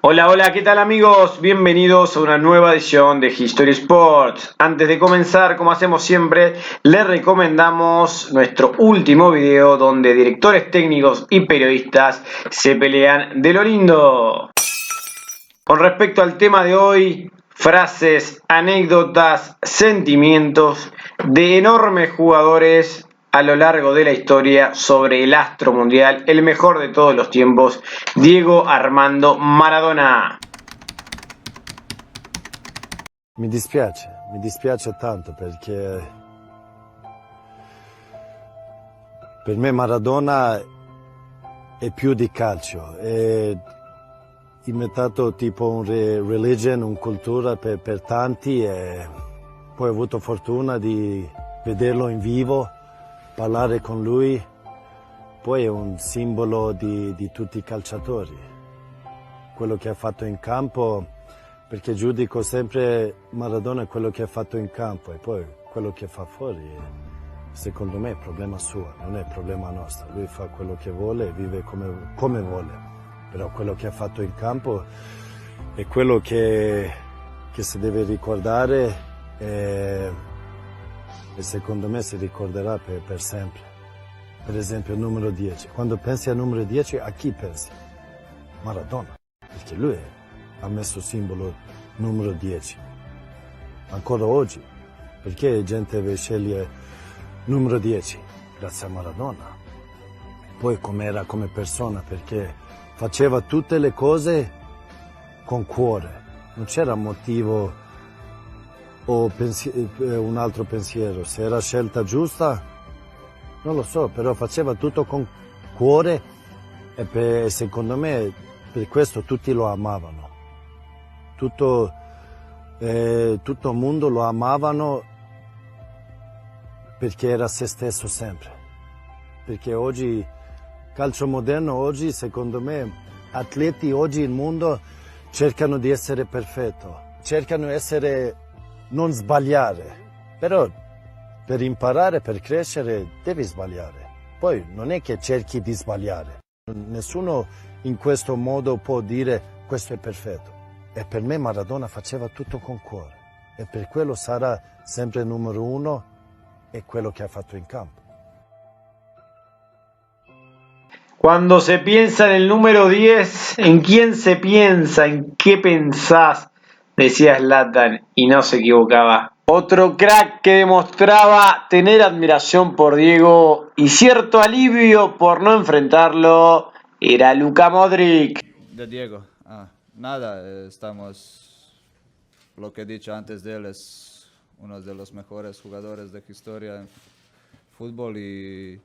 Hola, hola, ¿qué tal amigos? Bienvenidos a una nueva edición de History Sports. Antes de comenzar, como hacemos siempre, les recomendamos nuestro último video donde directores técnicos y periodistas se pelean de lo lindo. Con respecto al tema de hoy, frases, anécdotas, sentimientos de enormes jugadores a lo largo de la historia sobre el astro mundial, el mejor de todos los tiempos, Diego Armando Maradona. Mi dispiace tanto perché per me Maradona è più di calcio, è diventato tipo un religion, una cultura per tanti e poi ho avuto fortuna di vederlo in vivo, parlare con lui, poi è un simbolo di tutti i calciatori, quello che ha fatto in campo. Perché giudico sempre Maradona quello che ha fatto in campo e poi quello che fa fuori, secondo me è problema suo, non è problema nostro. Lui fa quello che vuole e vive come vuole, però quello che ha fatto in campo è quello che si deve ricordare e secondo me si ricorderà per sempre. Per esempio il numero 10, quando pensi al numero 10 a chi pensi? Maradona, perché lui ha messo simbolo numero 10, ancora oggi, perché gente sceglie numero 10? Grazie a Maradona. Poi com'era come persona, perché faceva tutte le cose con cuore, non c'era motivo o un altro pensiero, se era scelta giusta, non lo so, però faceva tutto con cuore e secondo me per questo tutti lo amavano. Tutto il mondo lo amavano perché era se stesso sempre. Perché oggi, calcio moderno oggi, secondo me, atleti oggi nel mondo cercano di essere perfetto, cercano di essere, non sbagliare. Però per imparare, per crescere, devi sbagliare. Poi non è che cerchi di sbagliare. Nessuno in questo modo può dire questo è perfetto. E per me Maradona faceva tutto con cuore e per quello sarà sempre il numero uno e quello che ha fatto in campo. Cuando se piensa en el número 10, ¿en quién se piensa? ¿En qué pensás? Decía Zlatan y no se equivocaba. Otro crack que demostraba tener admiración por Diego y cierto alivio por no enfrentarlo era Luka Modric. De Diego, nada, lo que he dicho antes de él, es uno de los mejores jugadores de historia en fútbol y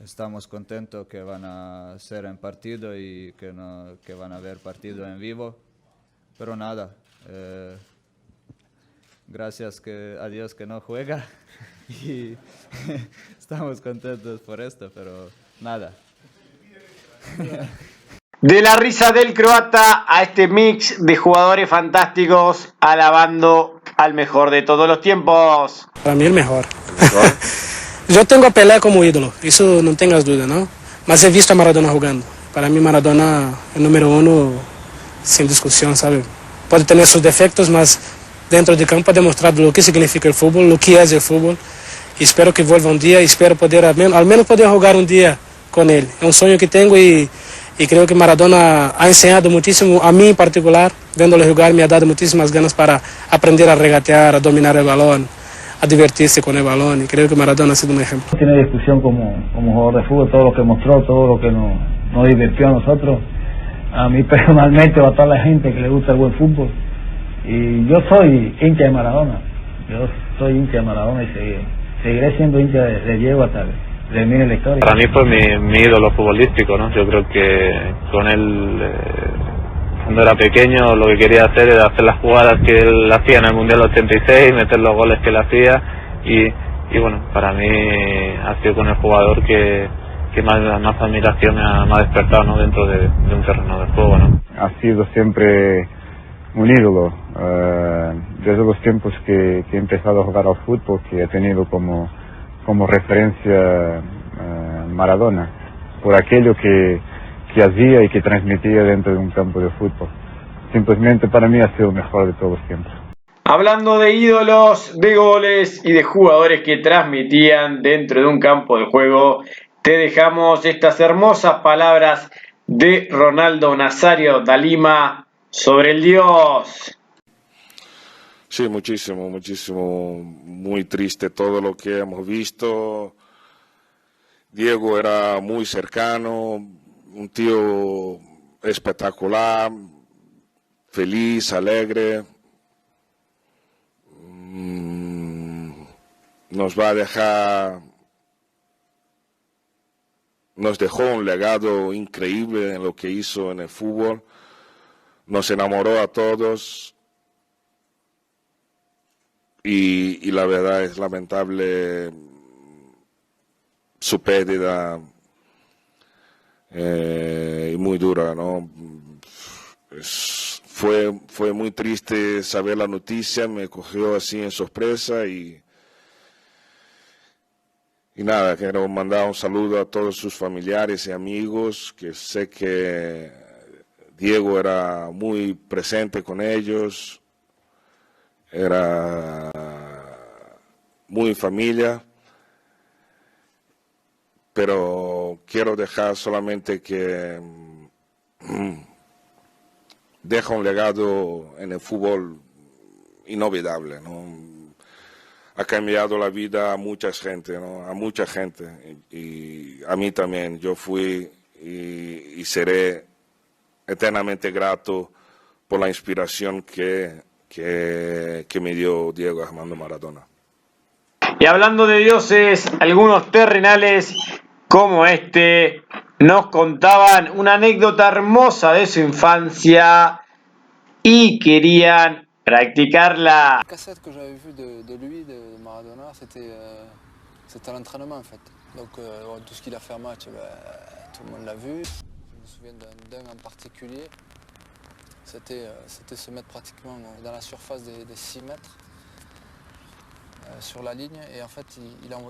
estamos contentos que van a ser en partido y que van a ver partido en vivo, pero nada, gracias a Dios que no juega y estamos contentos por esto, pero nada. De la risa del croata a este mix de jugadores fantásticos alabando al mejor de todos los tiempos. Para mí el mejor. Yo tengo a Pelé como ídolo, eso no tengas duda, ¿no? Mas he visto a Maradona jugando. Para mí Maradona es el número uno sin discusión, ¿sabe? Puede tener sus defectos, mas dentro de campo ha demostrado lo que significa el fútbol, lo que es el fútbol. Y espero que vuelva un día, espero poder al menos poder jugar un día con él. Es un sueño que tengo y creo que Maradona ha enseñado muchísimo, a mí en particular, viéndolo jugar me ha dado muchísimas ganas para aprender a regatear, a dominar el balón, a divertirse con el balón, y creo que Maradona ha sido un ejemplo. Tiene discusión como jugador de fútbol, todo lo que mostró, todo lo que nos divirtió a nosotros, a mí personalmente o a toda la gente que le gusta el buen fútbol. Y yo soy hincha de Maradona, y seguiré siendo hincha de Diego hasta que termine la historia. Para mí fue mi ídolo futbolístico, ¿no? Yo creo que con él, cuando era pequeño, lo que quería hacer era hacer las jugadas que él hacía en el Mundial 86, meter los goles que él hacía y bueno, para mí ha sido con el jugador que más admiración me ha despertado, ¿no? Dentro de un terreno de juego, ¿no? Ha sido siempre un ídolo, desde los tiempos que he empezado a jugar al fútbol, que he tenido como referencia Maradona, por aquello que que hacía y que transmitía dentro de un campo de fútbol. Simplemente para mí ha sido el mejor de todos los tiempos. Hablando de ídolos, de goles y de jugadores que transmitían dentro de un campo de juego, te dejamos estas hermosas palabras de Ronaldo Nazario da Lima sobre el Dios. Sí, muchísimo, muchísimo, muy triste todo lo que hemos visto. Diego era muy cercano, un tío espectacular, feliz, alegre. Nos va a dejar, nos dejó un legado increíble en lo que hizo en el fútbol, nos enamoró a todos y la verdad es lamentable su pérdida y muy dura, ¿no? Fue muy triste saber la noticia, me cogió así en sorpresa y nada, quiero mandar un saludo a todos sus familiares y amigos, que sé que Diego era muy presente con ellos, era muy familia, pero quiero dejar solamente que deja un legado en el fútbol inolvidable, ¿no? Ha cambiado la vida a mucha gente, ¿no? A mucha gente, y a mí también. Yo fui y seré eternamente grato por la inspiración que me dio Diego Armando Maradona. Y hablando de dioses, algunos terrenales como este nos contaban una anécdota hermosa de su infancia y querían practicarla. La cassette que j'avais vue de lui, de Maradona, c'était à l'entraînement en fait. Donc tout ce qu'il a fait en match, tout le monde l'a vu. Je me souviens d'un en particulier, c'était se mettre pratiquement dans la surface des 6 mètres sur la ligne, et en fait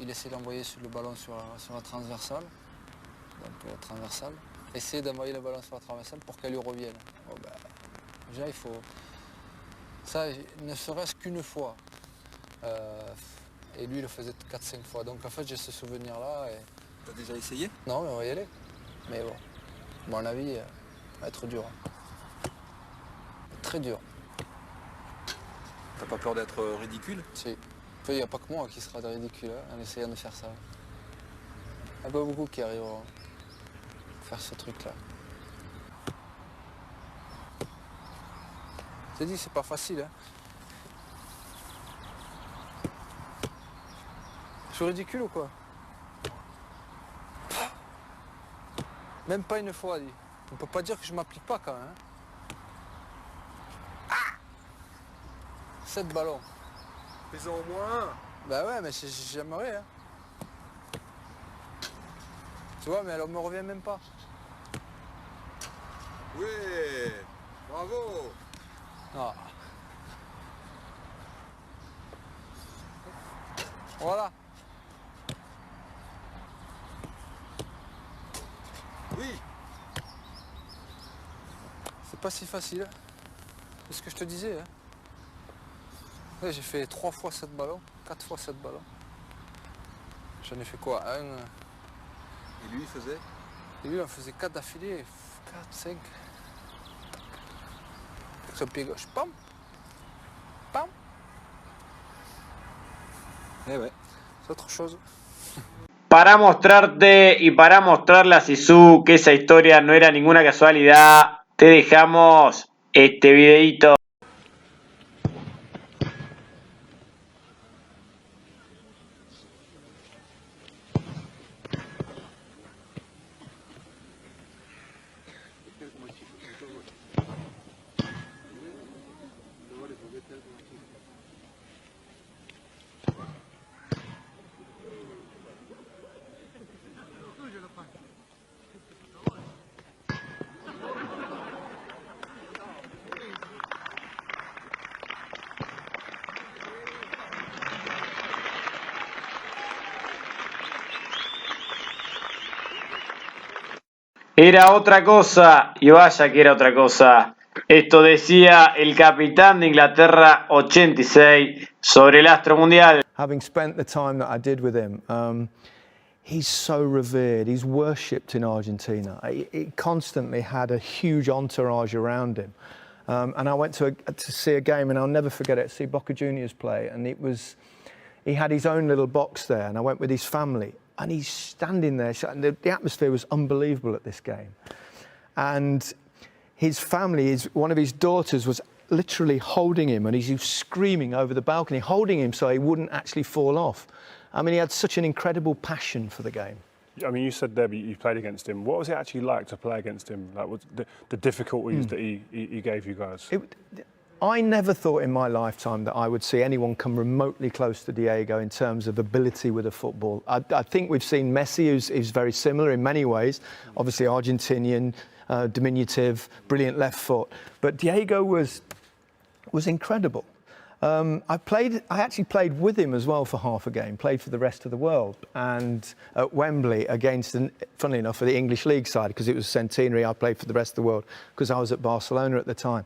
il essayait d'envoyer le ballon sur la transversale, donc transversale, essayer d'envoyer le ballon sur la transversale pour qu'elle lui revienne. Bon, déjà il faut... Ça, ne serait-ce qu'une fois. Et lui, il le faisait 4-5 fois. Donc en fait, j'ai ce souvenir-là. Et... T'as déjà essayé? Non, mais on va y aller. Mais bon, à mon avis, va être dur. Très dur. T'as pas peur d'être ridicule? Si. Il n'y a pas que moi qui sera ridicule en essayant de faire ça. Il n'y a pas beaucoup qui arriveront à faire ce truc-là. Je te dis, c'est pas facile. Hein. Je suis ridicule ou quoi? Même pas une fois, dit. On peut pas dire que je m'applique pas quand même. Hein. 7 ballons. Fais-en au moins un. Bah ouais, mais j'aimerais. Hein. Tu vois, mais elle me revient même pas. Oui, bravo. Ah. Voilà. Oui. C'est pas si facile. C'est ce que je te disais. Hein. Ouais, j'ai fait 3 fois 7 ballons, 4 fois 7 ballons. J'en ai fait quoi? Un. Et lui, il faisait? Et lui, on faisait 4 d'affilée. 4, 5. Avec son pied gauche. Pam. Pam. Eh ouais. C'est autre chose. Para mostrarte y para mostrarle a Sisu que esa historia no era ninguna casualidad, te dejamos este videito. Era otra cosa, y vaya que era otra cosa. Esto decía el capitán de Inglaterra 86 sobre el astro mundial. Having spent the time that I did with him, he's so revered, he's worshipped in Argentina. He constantly had a huge entourage around him. And I went to see a game, and I'll never forget it, see Boca Juniors play, and he had his own little box there, and I went with his family, and he's standing there, and the atmosphere was unbelievable at this game. And his family, one of his daughters was literally holding him, and he was screaming over the balcony, holding him so he wouldn't actually fall off. I mean, he had such an incredible passion for the game. I mean, you said there you played against him. What was it actually like to play against him? Like, what the difficulties that he gave you guys? I never thought in my lifetime that I would see anyone come remotely close to Diego in terms of ability with a football. I think we've seen Messi, who's very similar in many ways. Obviously Argentinian, diminutive, brilliant left foot. But Diego was incredible. I actually played with him as well for half a game, played for the rest of the world, and at Wembley against, funnily enough, for the English League side, because it was centenary, I played for the rest of the world because I was at Barcelona at the time.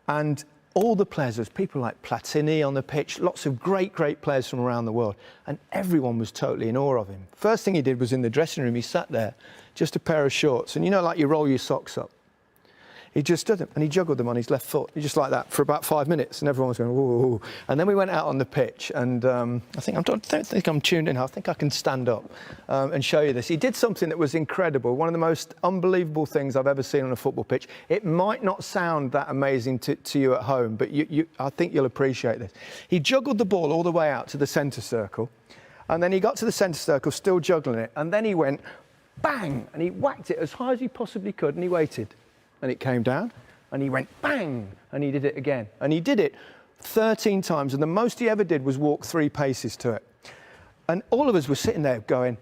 And all the players, there was people like Platini on the pitch, lots of great players from around the world, and everyone was totally in awe of him. First thing he did was in the dressing room, he sat there, just a pair of shorts, and you know, like you roll your socks up. He just stood them and he juggled them on his left foot, just like that, for about 5 minutes, and everyone was going, whoa. And then we went out on the pitch, and I don't think I'm tuned in. I think I can stand up and show you this. He did something that was incredible, one of the most unbelievable things I've ever seen on a football pitch. It might not sound that amazing to you at home, but I think you'll appreciate this. He juggled the ball all the way out to the centre circle, and then he got to the centre circle, still juggling it, and then he went, bang, and he whacked it as high as he possibly could, and he waited. And it came down, and he went bang, and he did it again. And he did it 13 times, and the most he ever did was walk 3 paces to it. And all of us were sitting there going,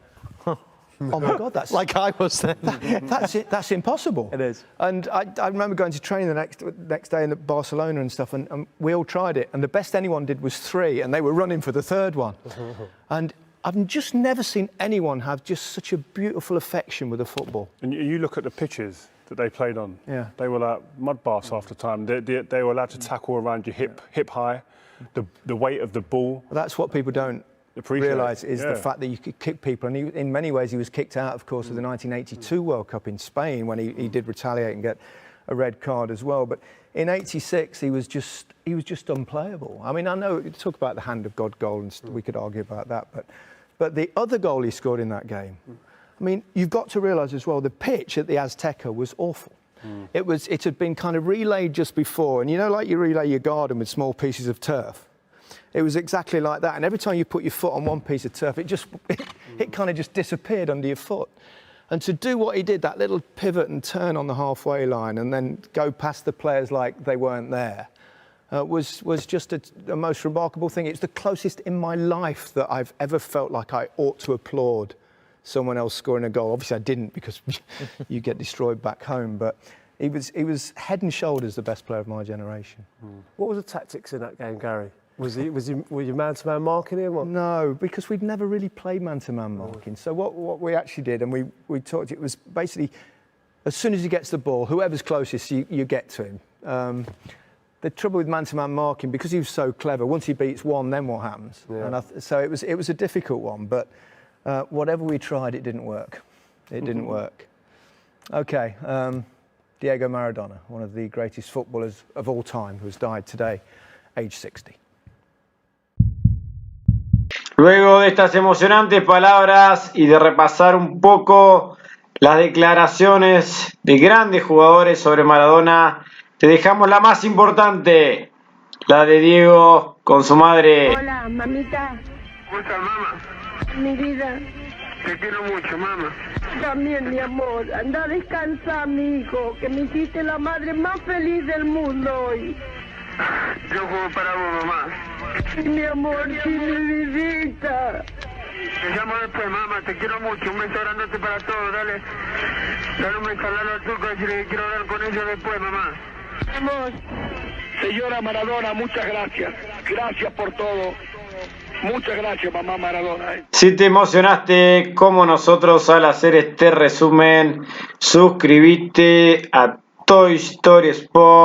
oh my God, that's... like I was then. That's impossible. It is. And I remember going to training the next day in Barcelona and stuff, and we all tried it, and the best anyone did was 3, and they were running for the 3rd one. And I've just never seen anyone have just such a beautiful affection with a football. And you look at the pitches that they played on. Yeah. They were like mud baths half the time. They were allowed to tackle around your hip high. The weight of the ball. That's what people don't realise is the fact that you could kick people. And in many ways, he was kicked out, of course, of the 1982 World Cup in Spain when he did retaliate and get a red card as well. But in '86, he was just unplayable. I mean, I know you talk about the hand of God goal, and we could argue about that, but the other goal he scored in that game. I mean, you've got to realise as well, the pitch at the Azteca was awful. It had been kind of relayed just before, and you know, like you relay your garden with small pieces of turf. It was exactly like that, and every time you put your foot on one piece of turf, it kind of just disappeared under your foot. And to do what he did, that little pivot and turn on the halfway line, and then go past the players like they weren't there, was just a most remarkable thing. It's the closest in my life that I've ever felt like I ought to applaud someone else scoring a goal. Obviously I didn't, because you get destroyed back home, but he was head and shoulders the best player of my generation. What were the tactics in that game, Gary? Were you man-to-man marking him? Or? No, because we'd never really played man-to-man marking. So what we actually did, and we talked, it was basically, as soon as he gets the ball, whoever's closest, you get to him. The trouble with man-to-man marking, because he was so clever, once he beats one, then what happens? Yeah. And so it was a difficult one, but whatever we tried, it didn't work. It didn't work. Okay, Diego Maradona, one of the greatest footballers of all time, who has died today, age 60. Luego de estas emocionantes palabras y de repasar un poco las declaraciones de grandes jugadores sobre Maradona, te dejamos la más importante, la de Diego con su madre. Hola, mamita. ¿Cómo estás, mamá? Mi vida. Te quiero mucho, mamá. También, mi amor. Anda a descansar, mi hijo, que me hiciste la madre más feliz del mundo hoy. Yo juego para vos, mamá. Sí, mi amor, sí, mi vidita. Te llamo después, mamá. Te quiero mucho. Un beso grandote para todos. Dale un beso al turco, decirle que quiero hablar con ellos después, mamá. Vamos. Señora Maradona, muchas gracias. Gracias por todo. Muchas gracias, mamá Maradona. Si te emocionaste como nosotros al hacer este resumen, suscríbete a Toy Story Sport.